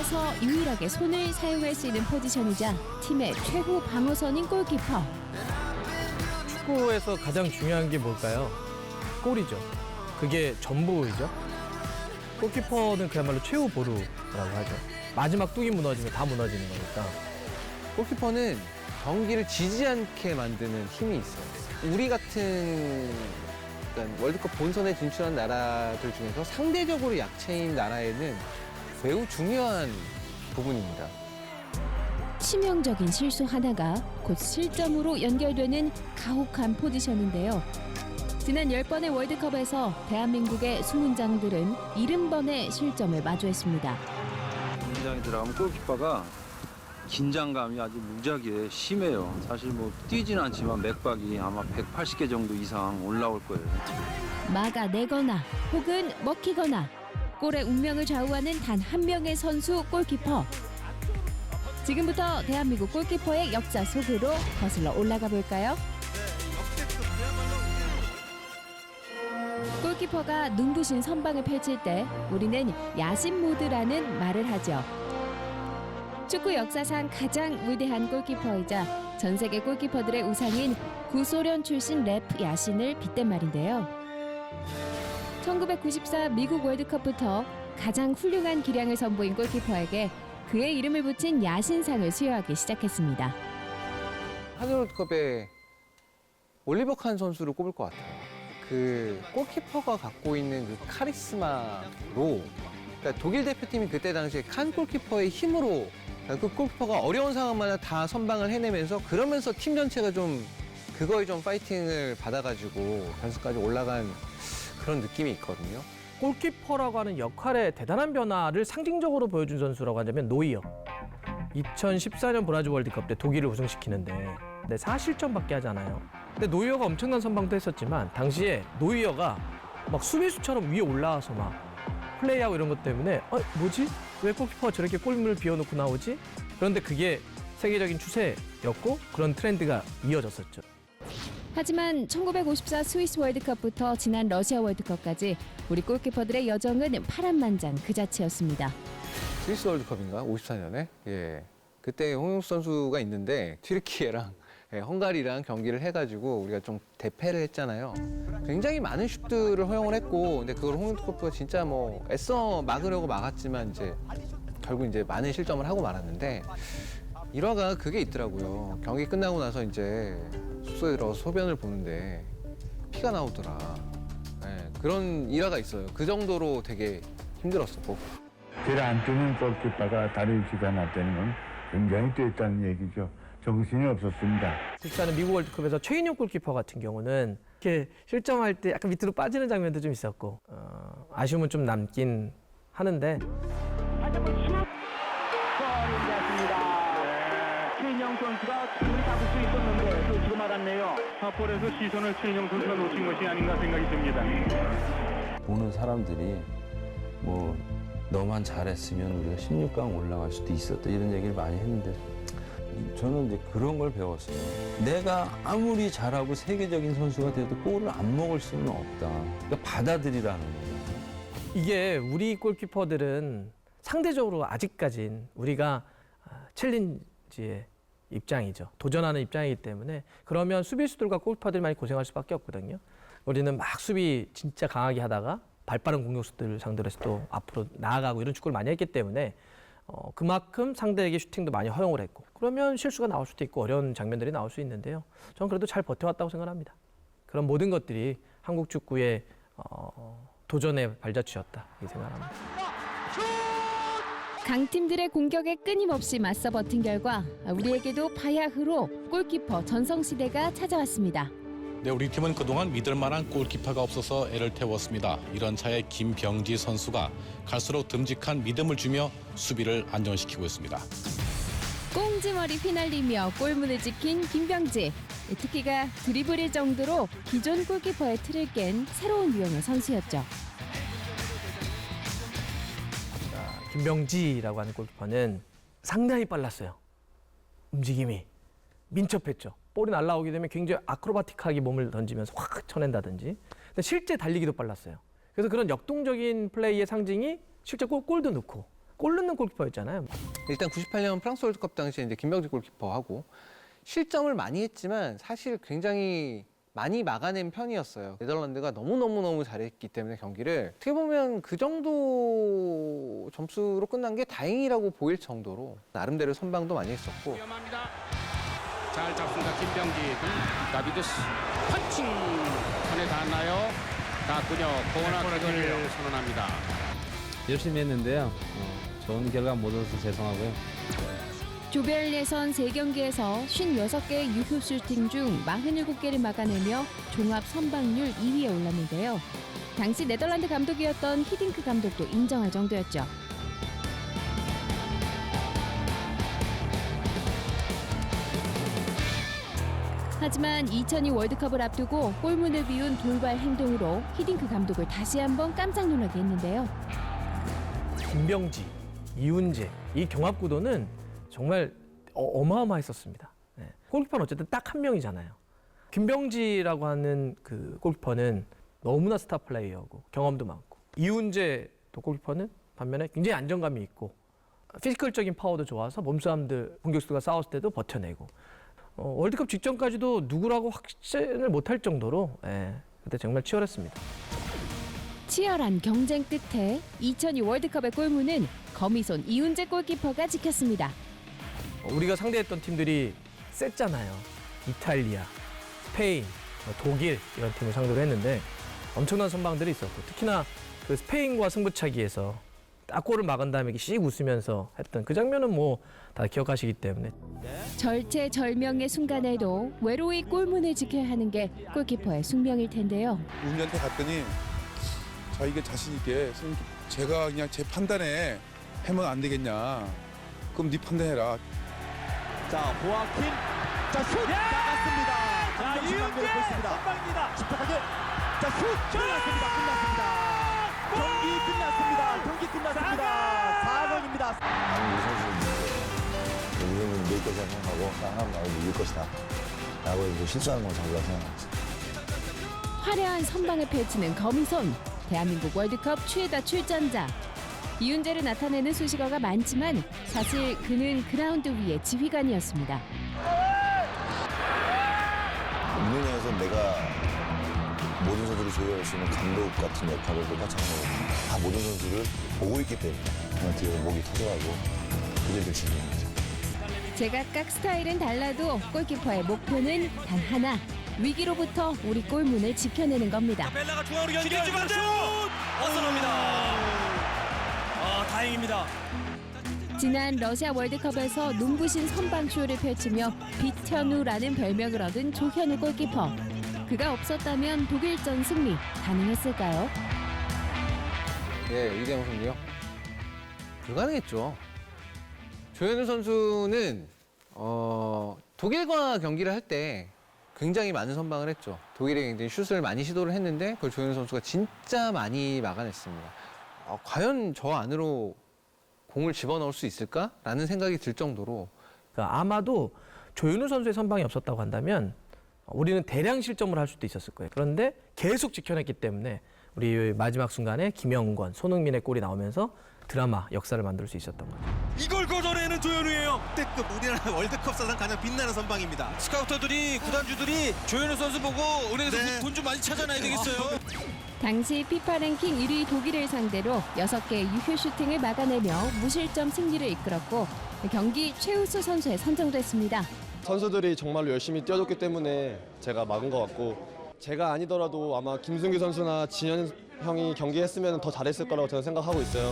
골키퍼에서 유일하게 손을 사용할 수 있는 포지션이자 팀의 최고 방어선인 골키퍼. 축구에서 가장 중요한 게 뭘까요? 골이죠. 그게 전부이죠. 골키퍼는 그야말로 최후 보루라고 하죠. 마지막 뚝이 무너지면 다 무너지는 거니까. 골키퍼는 경기를 지지 않게 만드는 힘이 있어요. 우리 같은 그러니까 월드컵 본선에 진출한 나라들 중에서 상대적으로 약체인 나라에는 매우 중요한 부분입니다. 치명적인 실수 하나가 곧 실점으로 연결되는 가혹한 포지션인데요. 지난 10번의 월드컵에서 대한민국의 수문장들은 70번의 실점을 마주했습니다. 긴장이 들어가면 골키퍼가 긴장감이 아주 무지하게 심해요. 사실 뭐 뛰지는 않지만 맥박이 아마 180개 정도 이상 올라올 거예요. 막아내거나 혹은 먹히거나 골의 운명을 좌우하는 단 한 명의 선수 골키퍼. 지금부터 대한민국 골키퍼의 역사 속으로 거슬러 올라가 볼까요? 골키퍼가 눈부신 선방을 펼칠 때 우리는 야신 모드라는 말을 하죠. 축구 역사상 가장 위대한 골키퍼이자 전 세계 골키퍼들의 우상인 구소련 출신 래프 야신을 빗댄 말인데요. 1994 미국 월드컵부터 가장 훌륭한 기량을 선보인 골키퍼에게 그의 이름을 붙인 야신상을 수여하기 시작했습니다. 한일 월드컵에 올리버 칸 선수를 꼽을 것 같아요. 그 골키퍼가 갖고 있는 그 카리스마로, 그러니까 독일 대표팀이 그때 당시에 칸 골키퍼의 힘으로 그 골키퍼가 어려운 상황마다 다 선방을 해내면서 그러면서 팀 전체가 좀 그거에 좀 파이팅을 받아가지고 결승까지 올라간 그런 느낌이 있거든요. 골키퍼라고 하는 역할의 대단한 변화를 상징적으로 보여준 선수라고 하자면 노이어. 2014년 브라질 월드컵 때 독일을 우승시키는데 4실점밖에 하잖아요. 근데 노이어가 엄청난 선방도 했었지만 당시에 노이어가 막 수비수처럼 위에 올라와서 막 플레이하고 이런 것 때문에 뭐지? 왜 골키퍼가 저렇게 골문을 비워놓고 나오지? 그런데 그게 세계적인 추세였고 그런 트렌드가 이어졌었죠. 하지만 1954 스위스 월드컵부터 지난 러시아 월드컵까지 우리 골키퍼들의 여정은 파란만장 그 자체였습니다. 스위스 월드컵인가? 54년에? 예. 그때 홍용수 선수가 있는데 튀르키예랑 헝가리랑 경기를 해가지고 우리가 좀 대패를 했잖아요. 굉장히 많은 슛들을 허용을 했고, 근데 그걸 홍용수 골키퍼가 진짜 뭐 애써 막으려고 막았지만 이제 결국 이제 많은 실점을 하고 말았는데 일화가 그게 있더라고요. 경기 끝나고 나서 이제 숙소에 들어가서 소변을 보는데 피가 나오더라. 예, 그런 일화가 있어요. 그 정도로 되게 힘들었었고. 제일 안 뛰는 골키퍼가 다리를 쥐가 났다는 건 굉장히 뛰었다는 얘기죠. 정신이 없었습니다. 94년 미국 월드컵에서 최인용 골키퍼 같은 경우는 이렇게 실점할 때 약간 밑으로 빠지는 장면도 좀 있었고 아쉬움은 좀 남긴 하는데 최인영 선수가 충분히 잡을 수 있었는데 놓치고 말았네요. 탑볼에서 시선을 최인영 선수가 놓친 것이 아닌가 생각이 듭니다. 보는 사람들이 뭐 너만 잘했으면 우리가 16강 올라갈 수도 있었다 이런 얘기를 많이 했는데 저는 이제 그런 걸 배웠어요. 내가 아무리 잘하고 세계적인 선수가 돼도 골을 안 먹을 수는 없다. 그러니까 받아들이라는 거예요. 이게 우리 골키퍼들은 상대적으로 아직까진 우리가 챌린지의 입장이죠. 도전하는 입장이기 때문에 그러면 수비수들과 골키퍼들이 많이 고생할 수밖에 없거든요. 우리는 막 수비 진짜 강하게 하다가 발빠른 공격수들을 상대로 해서 또 앞으로 나아가고 이런 축구를 많이 했기 때문에 그만큼 상대에게 슈팅도 많이 허용을 했고 그러면 실수가 나올 수도 있고 어려운 장면들이 나올 수 있는데요. 저는 그래도 잘 버텨왔다고 생각합니다. 그런 모든 것들이 한국 축구의 도전의 발자취였다 이 생각합니다. 강팀들의 공격에 끊임없이 맞서 버틴 결과 우리에게도 바야흐로 골키퍼 전성시대가 찾아왔습니다. 네, 우리 팀은 그동안 믿을 만한 골키퍼가 없어서 애를 태웠습니다. 이런 차에 김병지 선수가 갈수록 듬직한 믿음을 주며 수비를 안정시키고 있습니다. 꽁지머리 휘날리며 골문을 지킨 김병지. 특기가 드리블일 정도로 기존 골키퍼의 틀을 깬 새로운 유형의 선수였죠. 김병지라고 하는 골키퍼는 상당히 빨랐어요. 움직임이 민첩했죠. 볼이 날아오게 되면 굉장히 아크로바틱하게 몸을 던지면서 확 쳐낸다든지. 근데 실제 달리기도 빨랐어요. 그래서 그런 역동적인 플레이의 상징이 실제 골도 넣고 골 넣는 골키퍼였잖아요. 일단 98년 프랑스 월드컵 당시에 이제 김병지 골키퍼하고 실점을 많이 했지만 사실 굉장히 많이 막아낸 편이었어요. 네덜란드가 너무 잘했기 때문에 경기를 어떻게 보면 그 정도 점수로 끝난 게 다행이라고 보일 정도로 나름대로 선방도 많이 했었고. 위험합니다. 잘 잡습니다. 김병기. 다비드스 펀칭 손에 닿나요? 닿군요. 코너킥을 선언합니다. 열심히 했는데요. 좋은 결과 못 얻어서 죄송하고요. 조별 예선 3경기에서 56개의 유효 슈팅 중 47개를 막아내며 종합 선방률 2위에 올랐는데요. 당시 네덜란드 감독이었던 히딩크 감독도 인정할 정도였죠. 하지만 2002 월드컵을 앞두고 골문을 비운 돌발 행동으로 히딩크 감독을 다시 한번 깜짝 놀라게 했는데요. 김병지, 이훈재 이 경합 구도는 정말 어마어마했었습니다. 네. 골키퍼는 어쨌든 딱 한 명이잖아요. 김병지라고 하는 그 골키퍼는 너무나 스타 플레이어고 경험도 많고, 이훈재 또 골키퍼는 반면에 굉장히 안정감이 있고 피지컬적인 파워도 좋아서 몸싸움들 공격수가 싸웠을 때도 버텨내고, 월드컵 직전까지도 누구라고 확신을 못할 정도로 그때 정말 치열했습니다. 치열한 경쟁 끝에 2002 월드컵의 골문은 거미손 이훈재 골키퍼가 지켰습니다. 우리가 상대했던 팀들이 셌잖아요. 이탈리아, 스페인, 독일 이런 팀을 상대로 했는데 엄청난 선방들이 있었고, 특히나 그 스페인과 승부차기에서 딱 골을 막은 다음에 이렇게 씩 웃으면서 했던 그 장면은 뭐 다 기억하시기 때문에. 절체절명의 순간에도 외로이 골문을 지켜야 하는 게 골키퍼의 숙명일 텐데요. 우리한테 갔더니 자기가 자신 있게 제가 그냥 제 판단에 하면 안 되겠냐. 그럼 네 판단해라. 자, 호아킨. 자, 슛! 나갔습니다. 자, 이윤재 선방입니다. 집착하게. 자, 슛! 끝났습니다. 경기 끝났습니다. 4번입니다. 나는 이 선수는 우리는 낼 것이라 생각하고 하나 나를 이길 것이다 라고 이제 실수하는 건 자기가 생각했어요. 화려한 선방을 펼치는 거미손. 대한민국 월드컵 최다 출전자. 이훈재를 나타내는 수식어가 많지만 사실 그는 그라운드 위의 지휘관이었습니다. 운동장에서 내가 모든 선수를 조율할 수 있는 감독 같은 역할을 똑같이 하는 거거든요. 다 모든 선수를 보고 있기 때문에 뒤에서 목이 터져가지고 그게 결심인 거죠. 제각각 스타일은 달라도 골키퍼의 목표는 단 하나. 위기로부터 우리 골문을 지켜내는 겁니다. 벨라가 중앙으로 연결. 슛! 벗어납니다. 다행입니다. 지난 러시아 월드컵에서 눈부신 선방쇼를 펼치며 빛현우라는 별명을 얻은 조현우 골키퍼. 그가 없었다면 독일전 승리 가능했을까요? 네, 이대영 선수요. 불가능했죠. 조현우 선수는 독일과 경기를 할 때 굉장히 많은 선방을 했죠. 독일이 굉장히 슛을 많이 시도를 했는데 그걸 조현우 선수가 진짜 많이 막아냈습니다. 과연 저 안으로 공을 집어넣을 수 있을까라는 생각이 들 정도로. 그러니까 아마도 조현우 선수의 선방이 없었다고 한다면 우리는 대량 실점을 할 수도 있었을 거예요. 그런데 계속 지켜냈기 때문에 우리 마지막 순간에 김영권, 손흥민의 골이 나오면서 드라마, 역사를 만들 수 있었던 거죠. 이걸 걷어내는 조현우예요. 역대급 우리나라 월드컵 사상 가장 빛나는 선방입니다. 스카우터들이, 구단주들이 조현우 선수 보고 은행에서 돈 좀 많이 찾아놔야 되겠어요. 당시 피파 랭킹 1위 독일을 상대로 6개의 유효 슈팅을 막아내며 무실점 승리를 이끌었고 경기 최우수 선수에 선정됐습니다. 선수들이 정말로 열심히 뛰어줬기 때문에 제가 막은 것 같고, 제가 아니더라도 아마 김승규 선수나 진현 형이 경기했으면 더 잘했을 거라고 저는 생각하고 있어요.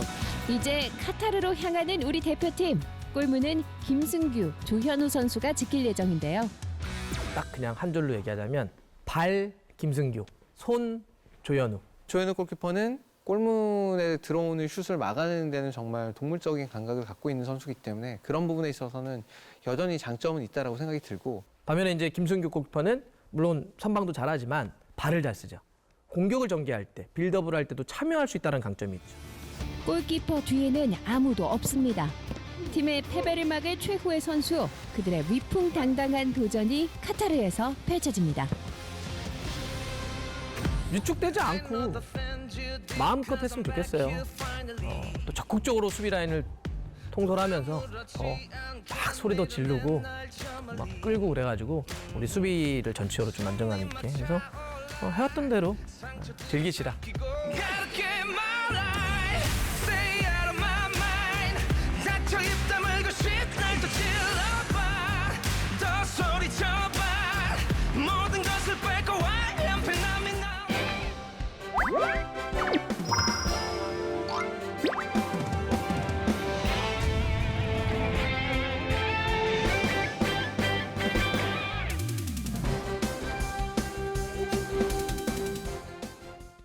이제 카타르로 향하는 우리 대표팀. 골문은 김승규, 조현우 선수가 지킬 예정인데요. 딱 그냥 한 줄로 얘기하자면 발 김승규, 손 조현우. 조현우 골키퍼는 골문에 들어오는 슛을 막아내는 데는 정말 동물적인 감각을 갖고 있는 선수이기 때문에 그런 부분에 있어서는 여전히 장점은 있다라고 생각이 들고, 반면에 이제 김승규 골키퍼는 물론 선방도 잘하지만 발을 잘 쓰죠. 공격을 전개할 때, 빌드업을 할 때도 참여할 수 있다는 강점이 있죠. 골키퍼 뒤에는 아무도 없습니다. 팀의 패배를 막을 최고의 선수, 그들의 위풍당당한 도전이 카타르에서 펼쳐집니다. 위축되지 않고 마음껏 했으면 좋겠어요. 또 적극적으로 수비 라인을 통솔하면서 더 막 소리도 지르고 막 끌고 그래가지고 우리 수비를 전체적으로 좀 안정감 있게 해서 해왔던 대로 즐기시라.